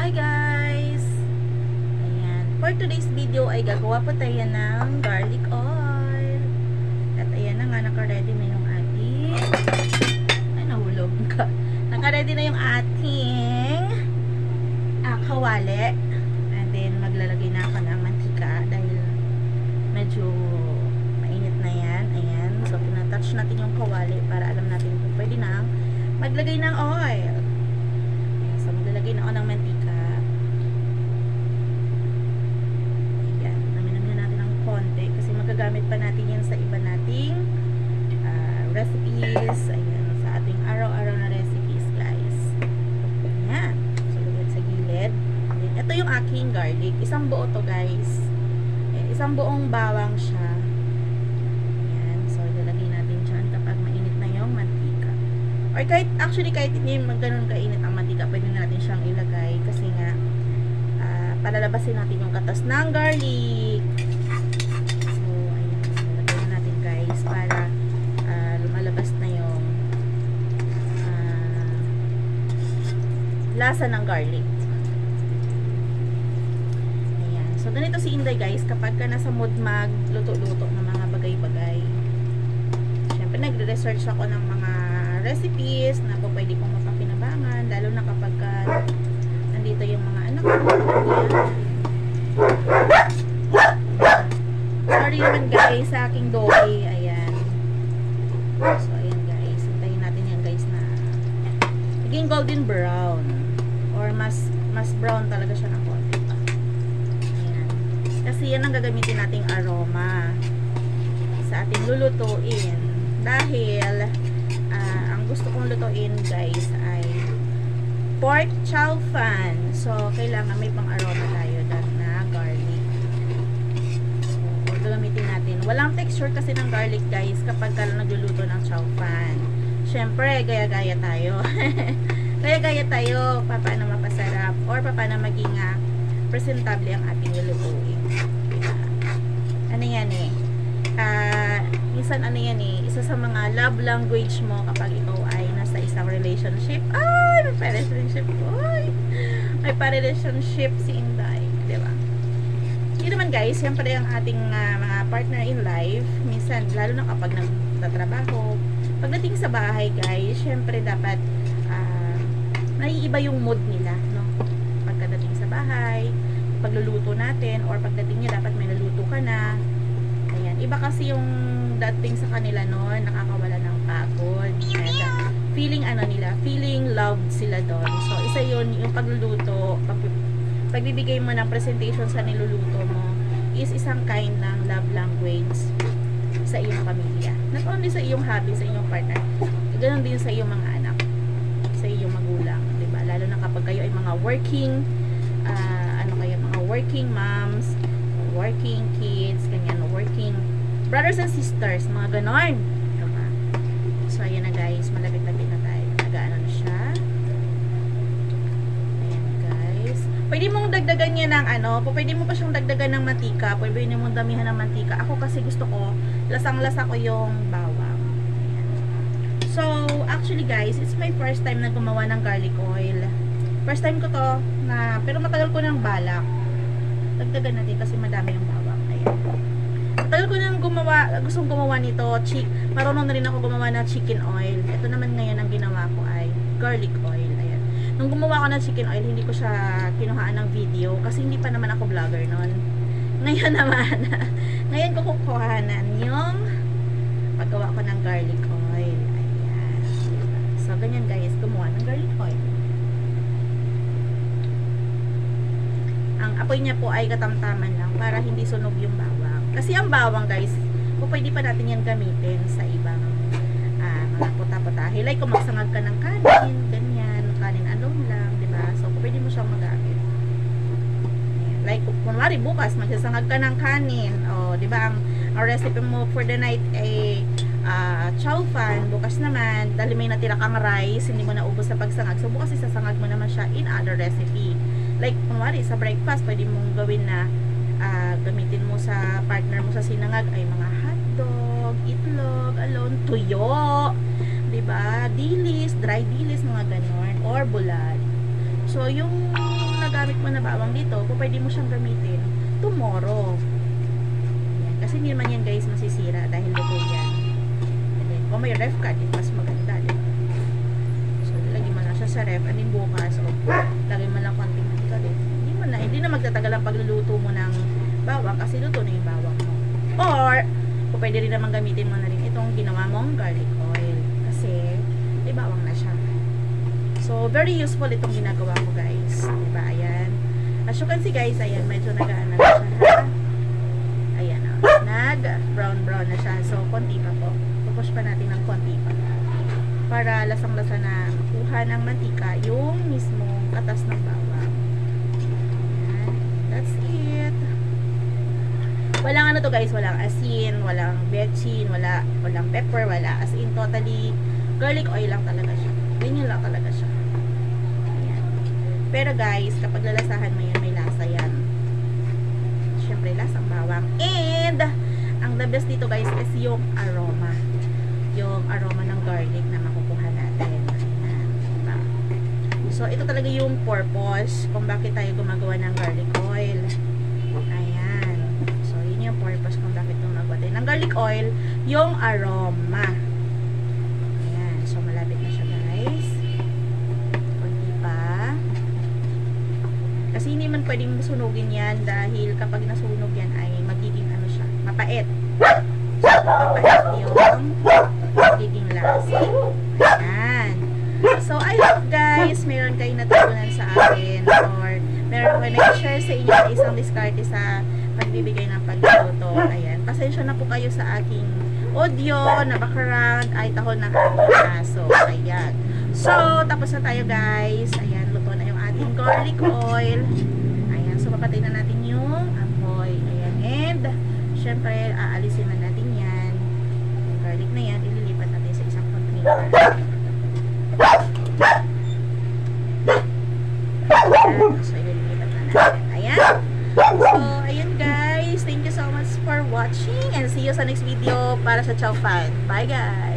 Hi guys! Ayan. For today's video ay gagawa po tayo ng garlic oil. At ayan na nga, naka-ready na yung ating ay, nahulog ka. Naka-ready na yung ating kawali. And then, maglalagay na ako ng mantika dahil medyo mainit na yan. Ayan. So, pinatouch natin yung kawali para alam natin kung pwede na maglagay ng oil. So, maglalagay na ako ng mantika. Ayan. Namin natin ng konti kasi magagamit pa natin yan sa iba nating recipes. Ayan. Sa ating araw-araw na recipes, guys. Ayan. So, lagyan sa gilid. Ayan. Ito yung aking garlic. Isang buo to, guys. Ayan. Isang buong bawang siya. Ayan. So, lalagay natin dyan kapag mainit na yung mantika. Or kahit, actually, kahit hindi ganun kainit ang mantika, pwede natin siyang ilagay kasi nga, palalabasin natin yung katas ng garlic. So, ayan. Ilagay na natin, guys, para lumalabas na yung lasa ng garlic. Ayan. So, ganito si Inday, guys, kapag ka nasa mood magluto-luto ng mga bagay-bagay. Siyempre, nagre-research ako ng mga recipes na po pwede kong mapakinabangan, lalo na kapag nandito yung mga anak ko. Sorry naman, guys, sa aking doggy. Ayan. So, ayan, guys. Hintayin natin yan, guys, na maging golden brown. Or mas brown talaga siya ng konti pa. Ayan. Kasi yan ang gagamitin nating aroma sa ating lulutuin. Dahil ang gusto kong lutuin, guys, ay pork chow fan. So, kailangan may pang-aroma tayo na garlic. So, gagamitin natin. Walang texture kasi ng garlic, guys, kapag ka nagluluto ng chow fan. Siyempre, gaya-gaya tayo. Gaya-gaya tayo, paano mapasarap or paano maging presentable ang ating lulutuin. Ano yan eh? Minsan ano yan eh, isa sa mga love language mo kapag ikaw ay nasa isang relationship. Ay, may pa-relationship. Ay, may pa-relationship si Inday. Diba? Yun naman, guys, siyempre ang ating mga partner in life, minsan, lalo na kapag nagtatrabaho, pagdating sa bahay, guys, siyempre dapat naiiba yung mood nila, no? Pagdating sa bahay, pagluluto natin, or pagdating niya, dapat may naluto ka na. Ayan, iba kasi yung dating sa kanila noon, nakakawala ng pagod. And feeling loved sila doon. So, isa yun, yung pagluluto, pagbibigay mo ng presentation sa niluluto mo, is isang kind ng love language sa iyong pamilya. Not only sa iyong hubby, sa iyong partner, ganoon din sa iyong mga anak, sa iyong magulang, diba? Lalo na kapag kayo ay mga working, mga working moms, working kids, ganyan, working brothers and sisters, mga ganon. Diba? So, ayan na, guys. Malapit-lapit na tayo. Nagaano na siya. Ayan, guys. Pwede mong dagdagan niya ng pwede mo pa siyang dagdagan ng mantika. Pwede mong damihan ng mantika. Ako kasi gusto ko, lasang-lasa ko yung bawang. Ayan. So, actually, guys, it's my first time na gumawa ng garlic oil. First time ko to, pero matagal ko ng balak. Dagdagan natin kasi madami yung bawang. Ayan. Tagal ko nang gustong gumawa nito. Marunong na rin ako gumawa ng chicken oil. Ito naman ngayon ang ginawa ko ay garlic oil. Ayan. Nung gumawa ko ng chicken oil, hindi ko siya kinuhaan ng video kasi hindi pa naman ako vlogger noon. Ngayon naman, ngayon ko kukuhanan yung paggawa ko ng garlic oil. Ayan. So, ganyan, guys, gumawa ng garlic oil. Ang apoy niya po ay katamtaman lang para hindi sunog yung bawang. Kasi ang bawang, guys, pwede pa natin yan gamitin sa ibang mga puta-putahe. Like kung magsangag ka ng kanin, ganyan, kanin alone lang, diba? So, pwede mo siyang magamit. Ayan. Like, kunwari bukas, magsasangag ka ng kanin, o, diba, ang recipe mo for the night ay chow fan, bukas naman, dahil may natira kang rice, hindi mo na ubos sa pagsangag. So, bukas isasangag mo naman siya in other recipe. Like, kunwari, sa breakfast, pwede mong gawin na gamitin mo sa partner mo sa sinangag ay mga hotdog, itlog, alone, tuyo, diba? Dilis, dry dilis, mga ganon, or bulad. So, yung magagamit mo na bawang dito, kung pwede mo siyang gamitin tomorrow. Ayan. Kasi hindi naman yan guys masisira dahil luto yan. And then, kung may ref ka, di mas maganda, diba? So, lagyan mo lang siya sa ref, and then bukas, o, lagyan mo lang konting mantika din. Hindi na magtatagal ang pagluluto mo ng bawang kasi luto na yung bawang mo. Or, kung pwede rin naman gamitin mo na rin itong ginawa mong garlic oil. Kasi, may bawang na siya. So, very useful itong ginagawa ko guys. Diba? Ayan. As you can see guys, ayan, medyo nagaan na siya ha. Ayan o. Nag-brown-brown na siya. So, konti pa po. Pupush pa natin ng konti pa. Para lasang-lasa na makuha ng mantika yung mismong katas ng bawang. Ayan. That's it. Walang ano to guys, walang asin, walang betchin, walang pepper, wala. As in, totally, garlic oil lang talaga siya. Ganyan lang talaga siya. Ayan. Pero guys, kapag lalasahan mo yan, may lasa yan. Siyempre, lasang bawang. And, ang the best dito guys is yung aroma. Yung aroma ng garlic na makukuha natin. Ayan. Diba? So, ito talaga yung purpose kung bakit tayo gumagawa ng garlic oil. Ayan. So, yun yung purpose kung bakit gumagawa tayo ng garlic oil, yung aroma. Ayan. So, malapit na siya guys. Konti pa. Kasi hindi man pwedeng sunugin yan dahil kapag nasunog yan ay magiging ano siya, mapait. So, mapait yung magiging lasa. Ayan. So, I hope guys, meron kayong natutunan sa akin or meron kayo nag-share sa inyo na isang diskarte sa pagbibigay ng pagluluto. Ayan. Pasensya na po kayo sa aking audio na background ay tahol ng aking aso. Ayan. So, tapos na tayo guys. Ayan, luto na yung ating garlic oil. Ayan. So, papatay na natin yung apoy. Ayan. And, syempre, aalisin na natin yan. Yung garlic na yan, ililipat natin sa isang container. Ayan. So, ililipat na natin. Ayan. So, ayun guys. Thank you so much for watching and see you sa next video para sa Chow Fan. Bye guys!